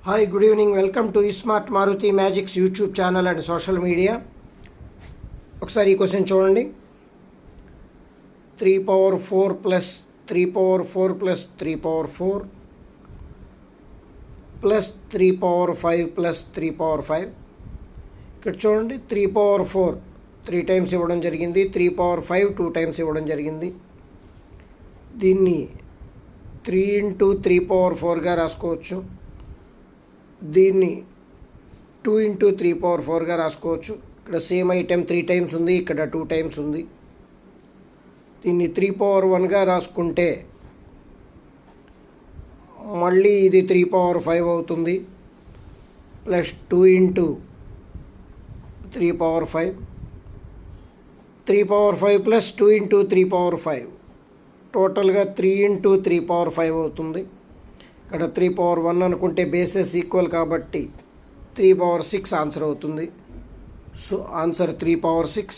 Hi, good evening. Welcome to Smart Maruti Magic's YouTube channel and social media. ఒకసారి ఈ question చూడండి. 3 power 4 plus 3 power 4 plus 3 power 4 plus 3 power 5 plus 3 power 5. ఇక్కడ చూడండి 3 power 4 3 times ఇవ్వడం జరిగింది, 3 power 5 2 times ఇవ్వడం జరిగింది. దీన్ని 3 into 3 power 4గా రాసుకోవచ్చు. దీన్ని 2 into 3 power 4గా రాసుకోవచ్చు. ఇక్కడ సేమ్ ఐటెం 3 టైమ్స్ ఉంది, ఇక్కడ 2 టైమ్స్ ఉంది. దీన్ని 3 power 1గా రాసుకుంటే మళ్ళీ ఇది 3 power 5 అవుతుంది, plus 2 into 3 power 5, 3 power 5 plus 2 into 3 power 5, టోటల్గా 3 into 3 power 5 అవుతుంది. ఇక్కడ 3 power 1 అనుకుంటే బేసెస్ ఈక్వల్ కాబట్టి 3 power 6 ఆన్సర్ అవుతుంది. So answer 3 power 6.